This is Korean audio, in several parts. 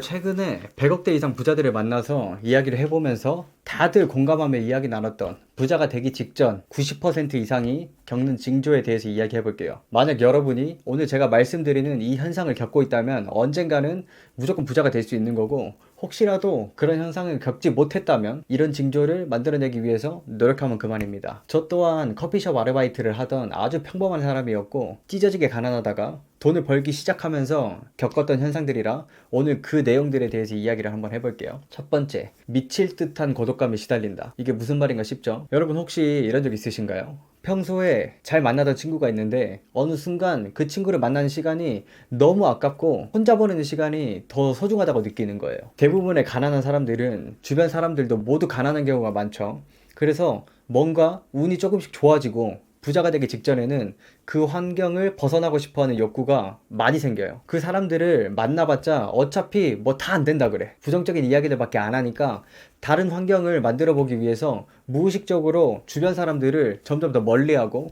최근에 100억대 이상 부자들을 만나서 이야기를 해보면서 다들 공감하며 이야기 나눴던 부자가 되기 직전 90% 이상이 겪는 징조에 대해서 이야기해 볼게요. 만약 여러분이 오늘 제가 말씀드리는 이 현상을 겪고 있다면 언젠가는 무조건 부자가 될 수 있는 거고, 혹시라도 그런 현상을 겪지 못했다면 이런 징조를 만들어내기 위해서 노력하면 그만입니다. 저 또한 커피숍 아르바이트를 하던 아주 평범한 사람이었고, 찢어지게 가난하다가 돈을 벌기 시작하면서 겪었던 현상들이라 오늘 그 내용들에 대해서 이야기를 한번 해볼게요. 첫 번째, 미칠 듯한 고독감에 시달린다. 이게 무슨 말인가 싶죠? 여러분 혹시 이런 적 있으신가요? 평소에 잘 만나던 친구가 있는데 어느 순간 그 친구를 만나는 시간이 너무 아깝고 혼자 보내는 시간이 더 소중하다고 느끼는 거예요. 대부분의 가난한 사람들은 주변 사람들도 모두 가난한 경우가 많죠. 그래서 뭔가 운이 조금씩 좋아지고 부자가 되기 직전에는 그 환경을 벗어나고 싶어하는 욕구가 많이 생겨요. 그 사람들을 만나봤자 어차피 뭐 다 안 된다 그래. 부정적인 이야기들밖에 안 하니까 다른 환경을 만들어 보기 위해서 무의식적으로 주변 사람들을 점점 더 멀리하고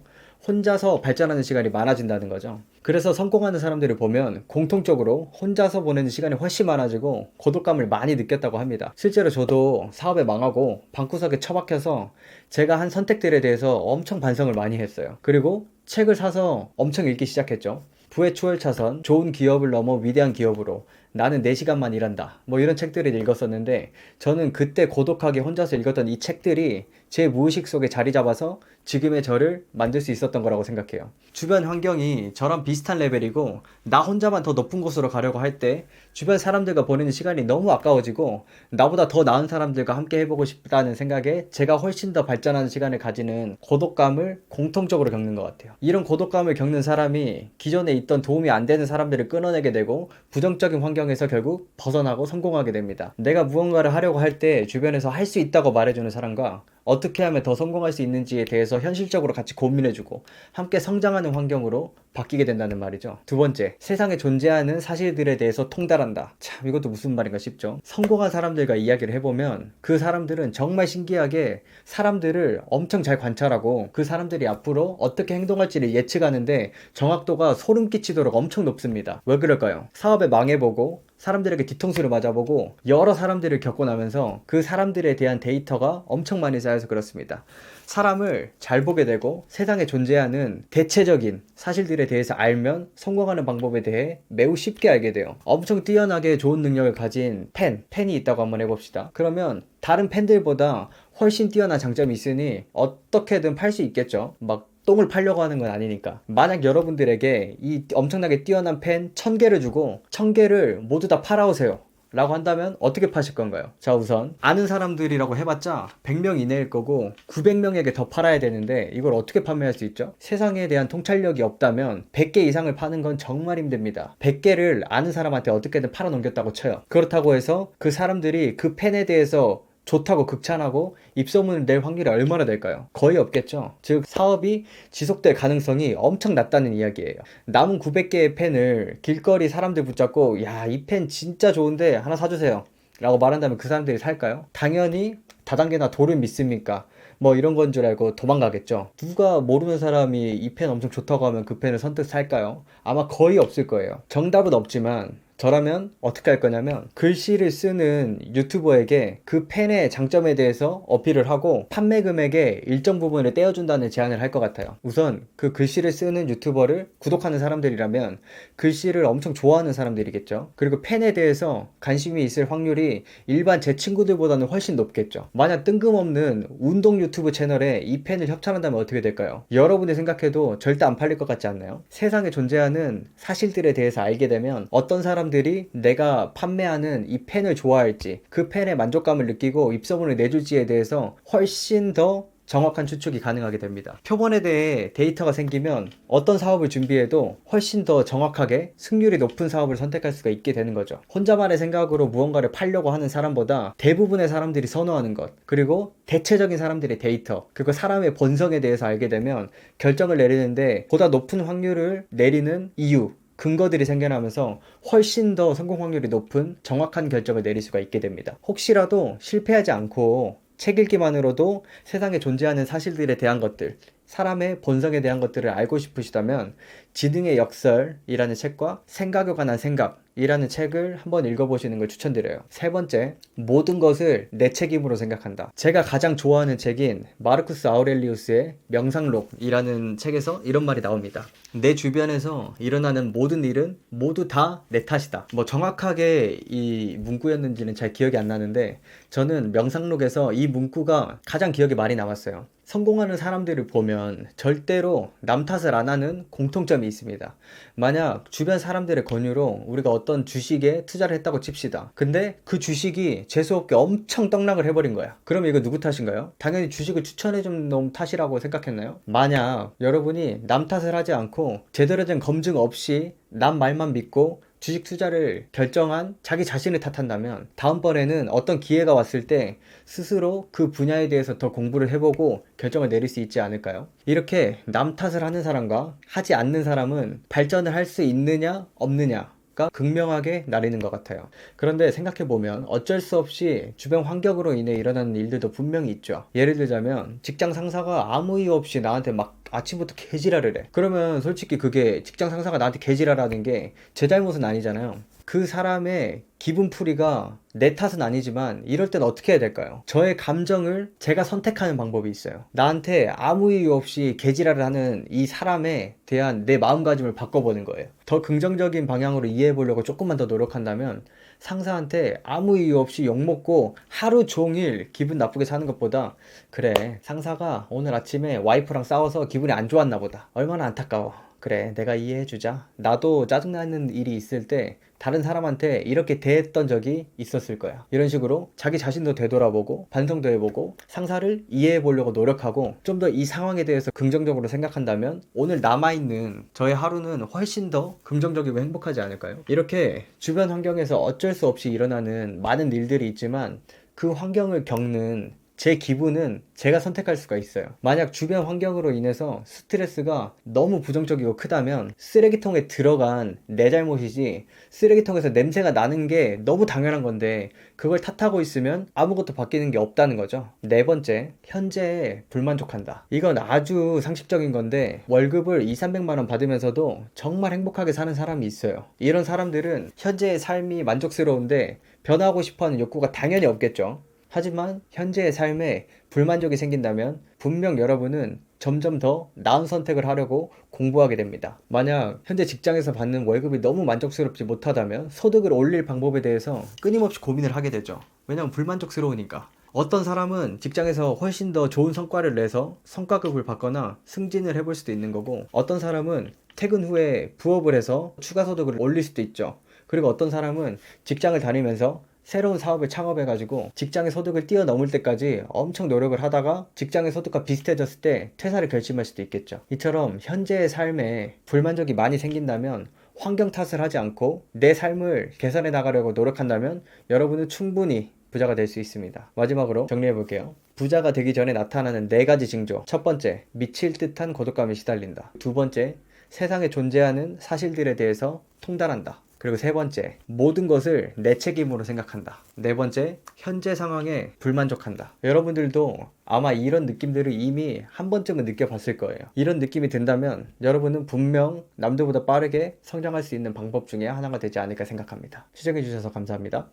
혼자서 발전하는 시간이 많아진다는 거죠. 그래서 성공하는 사람들을 보면 공통적으로 혼자서 보내는 시간이 훨씬 많아지고 고독감을 많이 느꼈다고 합니다. 실제로 저도 사업에 망하고 방구석에 처박혀서 제가 한 선택들에 대해서 엄청 반성을 많이 했어요. 그리고 책을 사서 엄청 읽기 시작했죠. 부의 추월차선, 좋은 기업을 넘어 위대한 기업으로, 나는 4시간만 일한다, 뭐 이런 책들을 읽었었는데, 저는 그때 고독하게 혼자서 읽었던 이 책들이 제 무의식 속에 자리 잡아서 지금의 저를 만들 수 있었던 거라고 생각해요. 주변 환경이 저랑 비슷한 레벨이고 나 혼자만 더 높은 곳으로 가려고 할 때 주변 사람들과 보내는 시간이 너무 아까워지고 나보다 더 나은 사람들과 함께 해보고 싶다는 생각에 제가 훨씬 더 발전하는 시간을 가지는 고독감을 공통적으로 겪는 것 같아요. 이런 고독감을 겪는 사람이 기존에 있던 도움이 안 되는 사람들을 끊어내게 되고 부정적인 환경에서 결국 벗어나고 성공하게 됩니다. 내가 무언가를 하려고 할 때 주변에서 할 수 있다고 말해주는 사람과 어떻게 하면 더 성공할 수 있는지에 대해서 현실적으로 같이 고민해주고 함께 성장하는 환경으로 바뀌게 된다는 말이죠. 두 번째, 세상에 존재하는 사실들에 대해서 통달한다. 참, 이것도 무슨 말인가 싶죠. 성공한 사람들과 이야기를 해보면 그 사람들은 정말 신기하게 사람들을 엄청 잘 관찰하고 그 사람들이 앞으로 어떻게 행동할지를 예측하는데 정확도가 소름 끼치도록 엄청 높습니다. 왜 그럴까요? 사업에 망해보고 사람들에게 뒤통수를 맞아보고 여러 사람들을 겪고 나면서 그 사람들에 대한 데이터가 엄청 많이 쌓여서 그렇습니다. 사람을 잘 보게 되고 세상에 존재하는 대체적인 사실들에 대해서 알면 성공하는 방법에 대해 매우 쉽게 알게 돼요. 엄청 뛰어나게 좋은 능력을 가진 팬이 있다고 한번 해봅시다. 그러면 다른 팬들보다 훨씬 뛰어난 장점이 있으니 어떻게든 팔 수 있겠죠. 막 똥을 팔려고 하는 건 아니니까. 만약 여러분들에게 이 엄청나게 뛰어난 펜 1000개를 주고 1000개를 모두 다 팔아오세요 라고 한다면 어떻게 파실 건가요? 자, 우선 아는 사람들이라고 해봤자 100명 이내일 거고 900명에게 더 팔아야 되는데 이걸 어떻게 판매할 수 있죠? 세상에 대한 통찰력이 없다면 100개 이상을 파는 건 정말 힘듭니다. 100개를 아는 사람한테 어떻게든 팔아넘겼다고 쳐요. 그렇다고 해서 그 사람들이 그 펜에 대해서 좋다고 극찬하고 입소문을 낼 확률이 얼마나 될까요? 거의 없겠죠. 즉 사업이 지속될 가능성이 엄청 낮다는 이야기예요. 남은 900개의 펜을 길거리 사람들 붙잡고 야, 이 펜 진짜 좋은데 하나 사주세요 라고 말한다면 그 사람들이 살까요? 당연히 다단계나 도를 믿습니까? 뭐 이런 건 줄 알고 도망가겠죠. 누가 모르는 사람이 이 펜 엄청 좋다고 하면 그 펜을 선뜻 살까요? 아마 거의 없을 거예요. 정답은 없지만 저라면 어떻게 할 거냐면 글씨를 쓰는 유튜버에게 그 펜의 장점에 대해서 어필을 하고 판매 금액의 일정 부분을 떼어준다는 제안을 할 것 같아요. 우선 그 글씨를 쓰는 유튜버를 구독하는 사람들이라면 글씨를 엄청 좋아하는 사람들이겠죠. 그리고 펜에 대해서 관심이 있을 확률이 일반 제 친구들보다는 훨씬 높겠죠. 만약 뜬금없는 운동 유튜브 채널에 이 펜을 협찬한다면 어떻게 될까요? 여러분이 생각해도 절대 안 팔릴 것 같지 않나요? 세상에 존재하는 사실들에 대해서 알게 되면 어떤 사람들이 내가 판매하는 이 펜을 좋아할지, 그 펜의 만족감을 느끼고 입소문을 내줄지에 대해서 훨씬 더 정확한 추측이 가능하게 됩니다. 표본에 대해 데이터가 생기면 어떤 사업을 준비해도 훨씬 더 정확하게 승률이 높은 사업을 선택할 수가 있게 되는 거죠. 혼자만의 생각으로 무언가를 팔려고 하는 사람보다 대부분의 사람들이 선호하는 것, 그리고 대체적인 사람들의 데이터, 그리고 사람의 본성에 대해서 알게 되면 결정을 내리는데 보다 높은 확률을 내리는 이유, 근거들이 생겨나면서 훨씬 더 성공 확률이 높은 정확한 결정을 내릴 수가 있게 됩니다. 혹시라도 실패하지 않고 책 읽기만으로도 세상에 존재하는 사실들에 대한 것들, 사람의 본성에 대한 것들을 알고 싶으시다면 지능의 역설이라는 책과 생각에 관한 생각, 이라는 책을 한번 읽어보시는 걸 추천드려요. 세 번째, 모든 것을 내 책임으로 생각한다. 제가 가장 좋아하는 책인 마르쿠스 아우렐리우스의 명상록이라는 책에서 이런 말이 나옵니다. 내 주변에서 일어나는 모든 일은 모두 다 내 탓이다. 뭐 정확하게 이 문구였는지는 잘 기억이 안 나는데 저는 명상록에서 이 문구가 가장 기억에 많이 남았어요. 성공하는 사람들을 보면 절대로 남 탓을 안 하는 공통점이 있습니다. 만약 주변 사람들의 권유로 우리가 어떤 주식에 투자를 했다고 칩시다. 근데 그 주식이 재수없게 엄청 떡락을 해버린 거야. 그러면 이거 누구 탓인가요? 당연히 주식을 추천해준 놈 탓이라고 생각했나요? 만약 여러분이 남 탓을 하지 않고 제대로 된 검증 없이 남 말만 믿고 주식 투자를 결정한 자기 자신을 탓한다면 다음번에는 어떤 기회가 왔을 때 스스로 그 분야에 대해서 더 공부를 해보고 결정을 내릴 수 있지 않을까요? 이렇게 남 탓을 하는 사람과 하지 않는 사람은 발전을 할 수 있느냐 없느냐 가 극명하게 나뉘는 것 같아요. 그런데 생각해보면 어쩔 수 없이 주변 환경으로 인해 일어나는 일들도 분명히 있죠. 예를 들자면 직장 상사가 아무 이유 없이 나한테 막 아침부터 개지랄을 해. 그러면 솔직히 그게 직장 상사가 나한테 개지랄하는 게 제 잘못은 아니잖아요. 그 사람의 기분풀이가 내 탓은 아니지만 이럴 땐 어떻게 해야 될까요? 저의 감정을 제가 선택하는 방법이 있어요. 나한테 아무 이유 없이 개지랄을 하는 이 사람에 대한 내 마음가짐을 바꿔보는 거예요. 더 긍정적인 방향으로 이해해 보려고 조금만 더 노력한다면 상사한테 아무 이유 없이 욕먹고 하루 종일 기분 나쁘게 사는 것보다 그래, 상사가 오늘 아침에 와이프랑 싸워서 기분이 안 좋았나 보다. 얼마나 안타까워. 그래, 내가 이해해주자. 나도 짜증나는 일이 있을 때 다른 사람한테 이렇게 대했던 적이 있었을 거야. 이런 식으로 자기 자신도 되돌아보고 반성도 해보고 상사를 이해해보려고 노력하고 좀 더 이 상황에 대해서 긍정적으로 생각한다면 오늘 남아있는 저의 하루는 훨씬 더 긍정적이고 행복하지 않을까요? 이렇게 주변 환경에서 어쩔 수 없이 일어나는 많은 일들이 있지만 그 환경을 겪는 제 기분은 제가 선택할 수가 있어요. 만약 주변 환경으로 인해서 스트레스가 너무 부정적이고 크다면 쓰레기통에 들어간 내 잘못이지 쓰레기통에서 냄새가 나는 게 너무 당연한 건데 그걸 탓하고 있으면 아무것도 바뀌는 게 없다는 거죠. 네 번째, 현재에 불만족한다. 이건 아주 상식적인 건데 월급을 200~300만 원 받으면서도 정말 행복하게 사는 사람이 있어요. 이런 사람들은 현재의 삶이 만족스러운데 변하고 싶어하는 욕구가 당연히 없겠죠. 하지만 현재의 삶에 불만족이 생긴다면 분명 여러분은 점점 더 나은 선택을 하려고 공부하게 됩니다. 만약 현재 직장에서 받는 월급이 너무 만족스럽지 못하다면 소득을 올릴 방법에 대해서 끊임없이 고민을 하게 되죠. 왜냐면 불만족스러우니까. 어떤 사람은 직장에서 훨씬 더 좋은 성과를 내서 성과급을 받거나 승진을 해볼 수도 있는 거고 어떤 사람은 퇴근 후에 부업을 해서 추가 소득을 올릴 수도 있죠. 그리고 어떤 사람은 직장을 다니면서 새로운 사업을 창업해가지고 직장의 소득을 뛰어넘을 때까지 엄청 노력을 하다가 직장의 소득과 비슷해졌을 때 퇴사를 결심할 수도 있겠죠. 이처럼 현재의 삶에 불만족이 많이 생긴다면 환경 탓을 하지 않고 내 삶을 개선해 나가려고 노력한다면 여러분은 충분히 부자가 될 수 있습니다. 마지막으로 정리해 볼게요. 부자가 되기 전에 나타나는 4가지 징조. 첫 번째, 미칠 듯한 고독감에 시달린다. 두 번째, 세상에 존재하는 사실들에 대해서 통달한다. 그리고 세 번째, 모든 것을 내 책임으로 생각한다. 네 번째, 현재 상황에 불만족한다. 여러분들도 아마 이런 느낌들을 이미 한 번쯤은 느껴봤을 거예요. 이런 느낌이 든다면 여러분은 분명 남들보다 빠르게 성장할 수 있는 방법 중에 하나가 되지 않을까 생각합니다. 시청해주셔서 감사합니다.